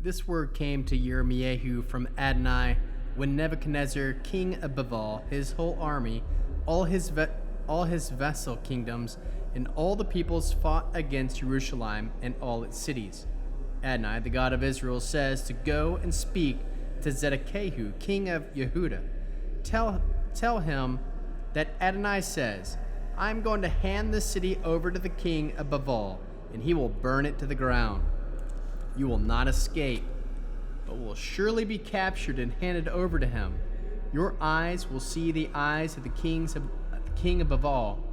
This word came to Yirmiyahu from Adonai when Nebuchadnezzar, king of Babel, his whole army, all his vassal kingdoms, and all the peoples fought against Jerusalem and all its cities. Adonai, the God of Israel, says to go and speak to Zedekiah, king of Yehuda. Tell him that Adonai says, I am going to hand this city over to the king of Babel, and he will burn it to the ground. You will not escape, but will surely be captured and handed over to him. Your eyes will see the eyes of the king of Babel.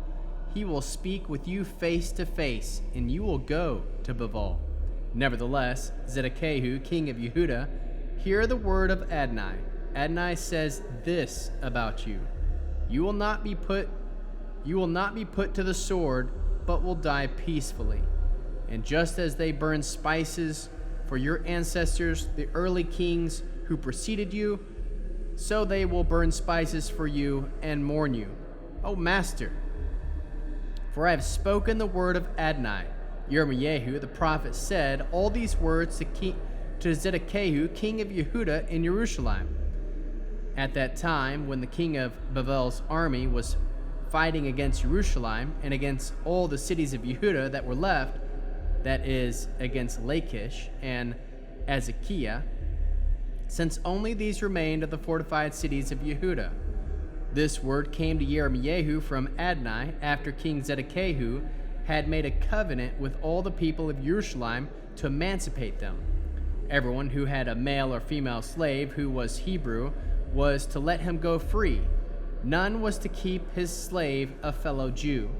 He will speak with you face to face, and you will go to Babel. Nevertheless, Zedekiah, king of Yehuda, hear the word of Adonai. Adonai says this about you: You will not be put to the sword, but will die peacefully. And just as they burned spices for your ancestors, the early kings who preceded you, so they will burn spices for you and mourn you, O Master. For I have spoken the word of Adonai. Yirmiyahu the prophet said all these words to Zedekiah, king of Yehuda, in Jerusalem. At that time, when the king of Babel's army was fighting against Jerusalem and against all the cities of Yehuda that were left, that is, against Lachish and Azekah, since only these remained of the fortified cities of Yehuda. This word came to Yirmiyahu from Adonai after King Zedekiah had made a covenant with all the people of Jerusalem to emancipate them. Everyone who had a male or female slave who was Hebrew was to let him go free. None was to keep his slave a fellow Jew.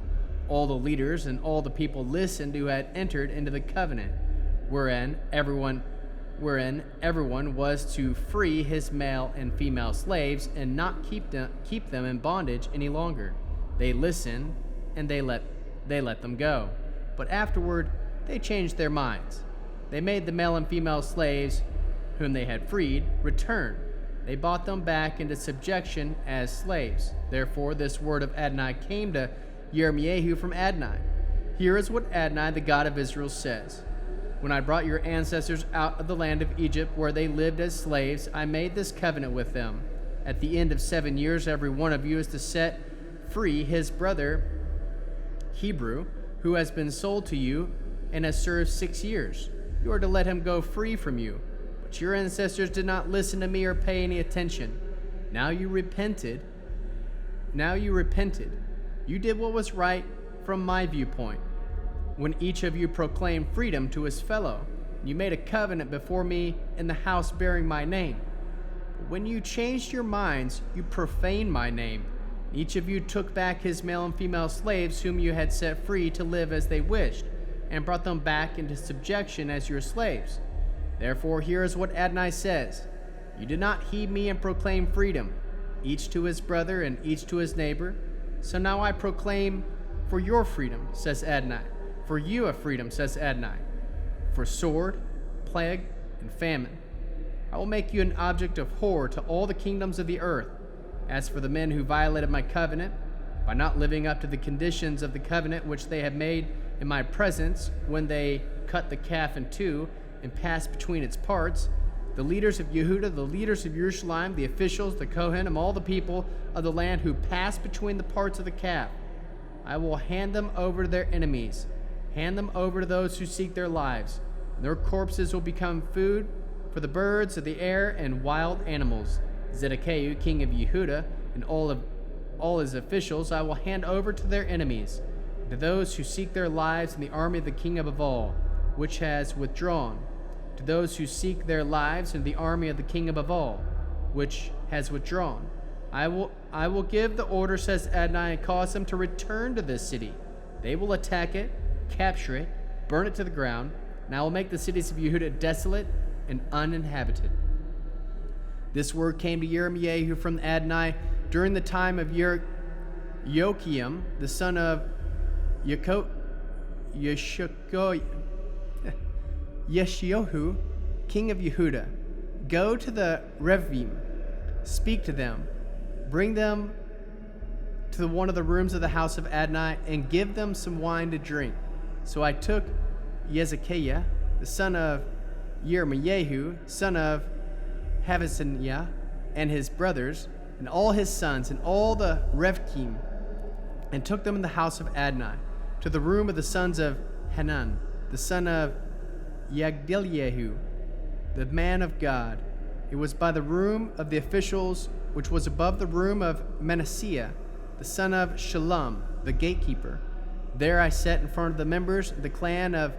All the leaders and all the people listened who had entered into the covenant, wherein everyone was to free his male and female slaves and not keep them in bondage any longer. They listened and they let them go. But afterward they changed their minds. They made the male and female slaves whom they had freed return. They bought them back into subjection as slaves. Therefore this word of Adonai came to Yirmiyahu from Adonai. Here is what Adonai, the God of Israel, says: When I brought your ancestors out of the land of Egypt, where they lived as slaves, I made this covenant with them. At the end of 7 years, every one of you is to set free his brother Hebrew, who has been sold to you and has served 6 years. You are to let him go free from you. But your ancestors did not listen to me or pay any attention. Now you repented. You did what was right from my viewpoint. When each of you proclaimed freedom to his fellow, you made a covenant before me in the house bearing my name. But when you changed your minds, you profaned my name. Each of you took back his male and female slaves whom you had set free to live as they wished, and brought them back into subjection as your slaves. Therefore here is what Adonai says: You did not heed me and proclaim freedom, each to his brother and each to his neighbor. So now I proclaim for your freedom, says Adonai. For you a freedom, says Adonai. For sword, plague, and famine. I will make you an object of horror to all the kingdoms of the earth. As for the men who violated my covenant, by not living up to the conditions of the covenant which they have made in my presence when they cut the calf in two and passed between its parts, the leaders of Yehuda, the leaders of Jerusalem, the officials, the Kohanim, all the people of the land who passed between the parts of the calf, I will hand them over to their enemies, hand them over to those who seek their lives. Their corpses will become food for the birds of the air and wild animals. Zedekiah, king of Yehuda, and all his officials I will hand over to their enemies, to those who seek their lives in the army of the king of Babel, which has withdrawn. To those who seek their lives in the army of the king of Babel, which has withdrawn. I will give the order, says Adonai, and cause them to return to this city. They will attack it, capture it, burn it to the ground, and I will make the cities of Yehuda desolate and uninhabited. This word came to Yirmiyahu from Adonai during the time of Joachim, the son of Yeshiohu, king of Yehuda. Go to the Revim, speak to them, bring them to one of the rooms of the house of Adonai, and give them some wine to drink. So I took Hezekiah, the son of Yirmiyahu, son of Havasaniah, and his brothers, and all his sons, and all the Revkim, and took them in the house of Adnai, to the room of the sons of Hanan, the son of Yagdiliahu, the man of God. It was by the room of the officials, which was above the room of Manasseh, the son of Shallum, the gatekeeper. There I set in front of the members of the clan of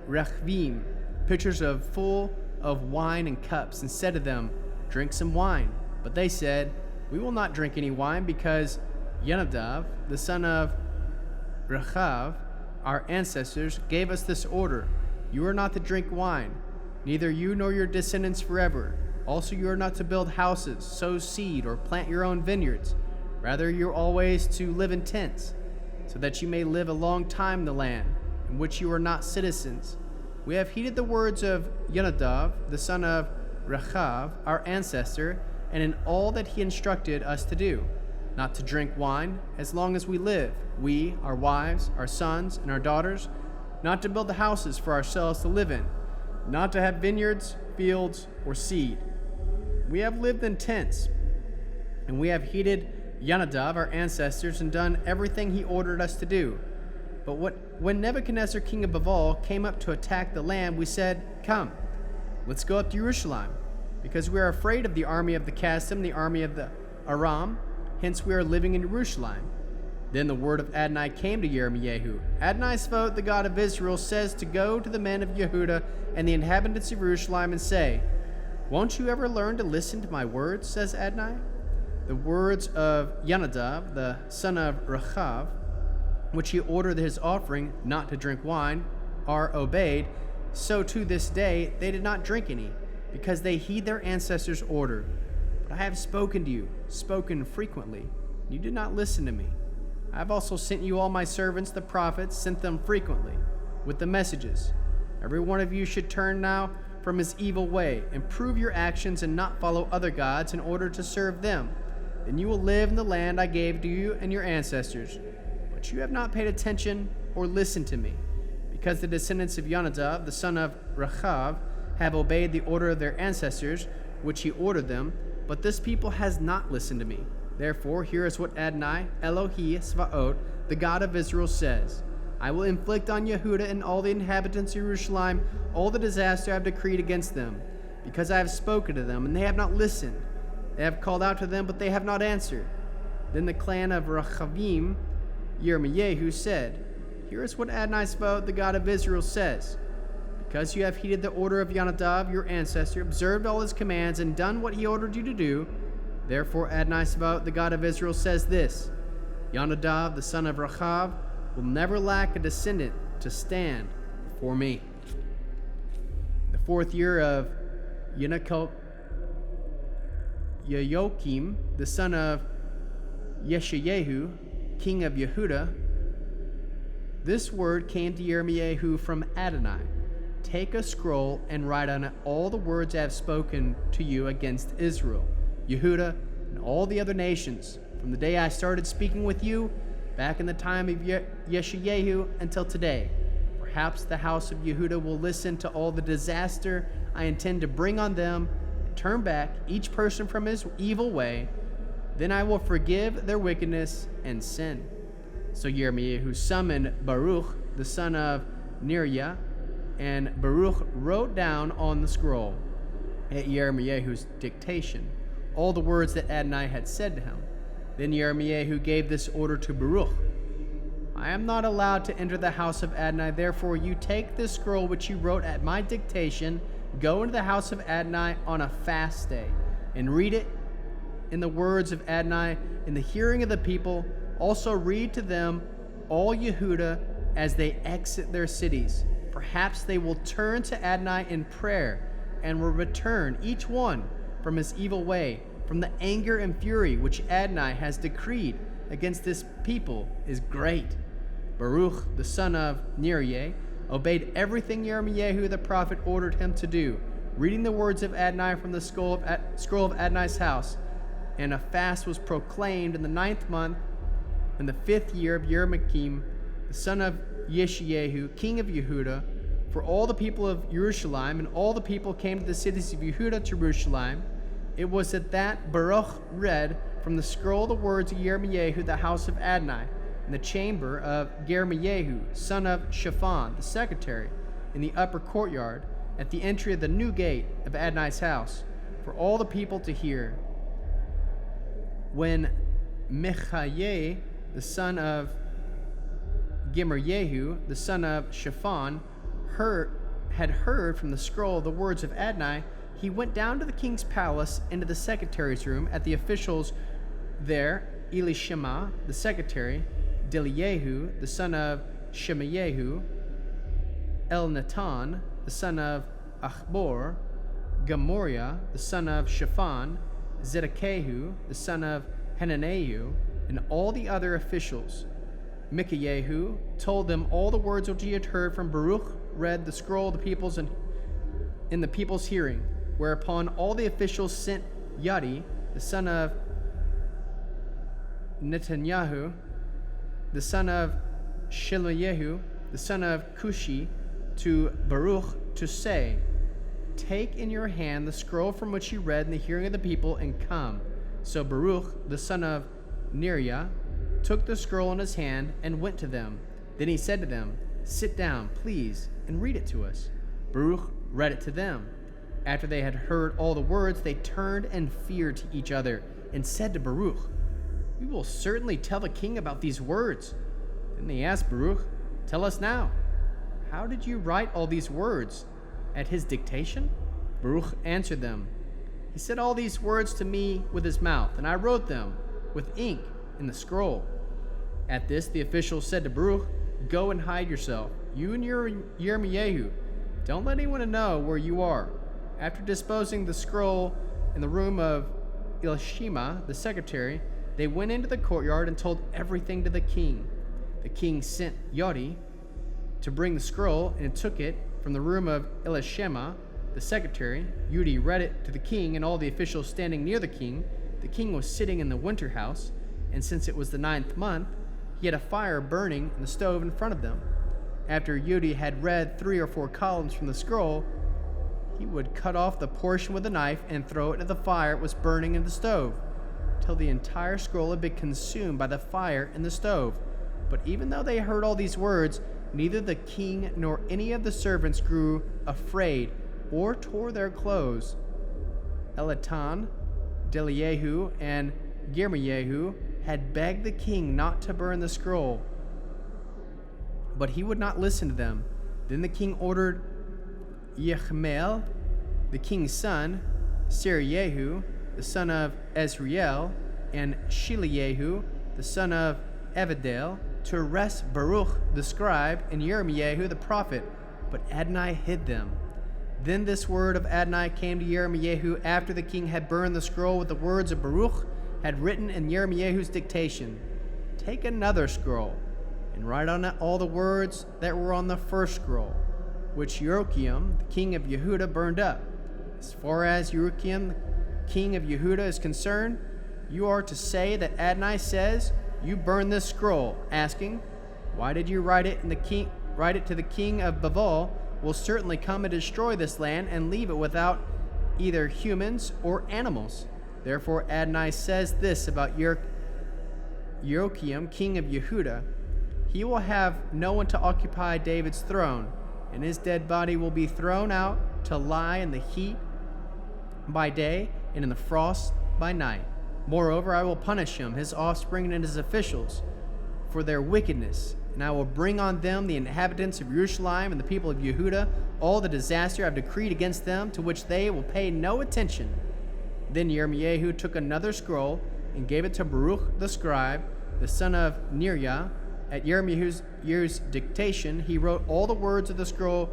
Rechvim pitchers full of wine and cups, and said to them, "Drink some wine." But they said, "We will not drink any wine, because Yonadav, the son of Rechav, our ancestors, gave us this order: You are not to drink wine, neither you nor your descendants forever. Also you are not to build houses, sow seed, or plant your own vineyards. Rather, you're always to live in tents, so that you may live a long time in the land in which you are not citizens. We have heeded the words of Yonadav, the son of Rechav, our ancestor, and in all that he instructed us to do, not to drink wine as long as we live, we, our wives, our sons, and our daughters, not to build the houses for ourselves to live in, not to have vineyards, fields, or seed. We have lived in tents, and we have heeded Yonadav, our ancestors, and done everything he ordered us to do. But when Nebuchadnezzar, king of Babel, came up to attack the land, we said, "Come, let's go up to Jerusalem, because we are afraid of the army of the Casdim, the army of the Aram. Hence we are living in Jerusalem." Then the word of Adonai came to Yirmiyahu. "Adonai Tzvaot, the God of Israel, says to go to the men of Yehuda and the inhabitants of Jerusalem and say, 'Won't you ever learn to listen to my words?' says Adonai. The words of Yonadav, the son of Rechav, which he ordered his offering not to drink wine, are obeyed. So to this day they did not drink any, because they heed their ancestors' order. But I have spoken to you, spoken frequently, and you did not listen to me. I have also sent you all my servants, the prophets, sent them frequently, with the messages. Every one of you should turn now from his evil way, and prove your actions, and not follow other gods in order to serve them. Then you will live in the land I gave to you and your ancestors. But you have not paid attention or listened to me, because the descendants of Yonadav, the son of Rechav, have obeyed the order of their ancestors, which he ordered them, but this people has not listened to me. Therefore, here is what Adonai, Elohi Tzvaot, the God of Israel, says: I will inflict on Yehuda and all the inhabitants of Jerusalem all the disaster I have decreed against them, because I have spoken to them, and they have not listened. They have called out to them, but they have not answered." Then the clan of Rechavim, Yirmiyahu, said, "Here is what Adonai Tzvaot, the God of Israel, says: Because you have heeded the order of Yonadav, your ancestor, observed all his commands, and done what he ordered you to do, therefore Adonai Tzvaot, the God of Israel, says this: Yonadav, the son of Rechav, will never lack a descendant to stand before me." The 4th year of Yoakim, the son of Yeshayahu, king of Yehuda, this word came to Yirmiyahu from Adonai: "Take a scroll and write on it all the words I have spoken to you against Israel, Yehuda, and all the other nations, from the day I started speaking with you, back in the time of Yeshayahu, until today. Perhaps the house of Yehuda will listen to all the disaster I intend to bring on them, and turn back, each person from his evil way. Then I will forgive their wickedness and sin." So Yirmiyahu summoned Baruch, the son of Neriah, and Baruch wrote down on the scroll, at Yirmiyahu's dictation, all the words that Adonai had said to him. Then Yirmiyahu gave this order to Baruch: "I am not allowed to enter the house of Adonai, therefore you take this scroll which you wrote at my dictation, go into the house of Adonai on a fast day, and read it in the words of Adonai in the hearing of the people. Also read to them all Yehuda as they exit their cities. Perhaps they will turn to Adonai in prayer, and will return each one from his evil way, from the anger and fury which Adonai has decreed against this people is great." Baruch, the son of Neriah, obeyed everything Yirmiyahu the prophet ordered him to do, reading the words of Adonai from the scroll of Adonai's house. And a fast was proclaimed in the 9th month, in the 5th year of Yermakim, the son of Yeshayahu, king of Yehuda, For all the people of Jerusalem and all the people came to the cities of Yehuda to Jerusalem. It was at that Baruch read from the scroll the words of Yirmiyahu, the house of Adonai, in the chamber of Jeremiah, son of Shaphan, the secretary, in the upper courtyard, at the entry of the new gate of Adonai's house, for all the people to hear. When Michaiah, the son of Gemariah, the son of Shaphan, had heard from the scroll the words of Adonai, he went down to the king's palace into the secretary's room. At the officials there, Elishama, the secretary, Deliahu, the son of Shemayahu, Elnatan, the son of Achbor, Gamoriah, the son of Shaphan, Zedekiah, the son of Hananiah, and all the other officials. Micaiah told them all the words which he had heard from Baruch, read the scroll of the people's in the people's hearing, whereupon all the officials sent Yadi, the son of Netanyahu, the son of Shelayahu, the son of Cushi, to Baruch to say, "Take in your hand the scroll from which you read in the hearing of the people, and come." So Baruch, the son of Neriah, took the scroll in his hand and went to them. Then he said to them, "Sit down, please, and read it to us." Baruch read it to them. After they had heard all the words, they turned and feared to each other, and said to Baruch, "We will certainly tell the king about these words." Then they asked Baruch, "Tell us now, how did you write all these words? At his dictation?" Baruch answered them, "He said all these words to me with his mouth, and I wrote them with ink in the scroll." At this the officials said to Baruch, "Go and hide yourself, you and your Yirmiyahu. Don't let anyone know where you are." After disposing the scroll in the room of Elishama, the secretary, they went into the courtyard and told everything to the king. The king sent Yodi to bring the scroll, and took it from the room of Elishama, the secretary. Yodi read it to the king and all the officials standing near the king. The king was sitting in the winter house, and since it was the 9th month, he had a fire burning in the stove in front of them. After Yodi had read 3 or 4 columns from the scroll, he would cut off the portion with a knife and throw it into the fire it was burning in the stove, till the entire scroll had been consumed by the fire in the stove. But even though they heard all these words, neither the king nor any of the servants grew afraid or tore their clothes. Elatan, Deliahu, and Jeremiah had begged the king not to burn the scroll, but he would not listen to them. Then the king ordered Yechmel, the king's son, Serayahu, the son of Ezriel, and Sheliahu, the son of Evidel, to arrest Baruch the scribe and Yirmiyahu the prophet, but Adonai hid them. Then this word of Adonai came to Yirmiyahu after the king had burned the scroll with the words of Baruch had written in Yirmiyahu's dictation. "Take another scroll, and write on it all the words that were on the first scroll, which Jehoiakim, the king of Yehuda, burned up. As far as Jehoiakim, the king of Yehuda, is concerned, you are to say that Adonai says, 'You burned this scroll,' asking, 'Why did you write it to the king of Babel? Will certainly come and destroy this land and leave it without either humans or animals.' Therefore Adonai says this about Jehoiakim, king of Yehuda: he will have no one to occupy David's throne, and his dead body will be thrown out to lie in the heat by day and in the frost by night. Moreover, I will punish him, his offspring, and his officials for their wickedness, and I will bring on them, the inhabitants of Jerusalem and the people of Yehuda, all the disaster I have decreed against them, to which they will pay no attention." Then Yirmiyahu took another scroll and gave it to Baruch the scribe, the son of Neriah. At Yirmiyahu's dictation, he wrote all the words of the scroll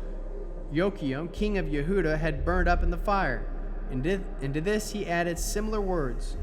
Jehoiakim, king of Yehuda, had burned up in the fire. And to this he added similar words.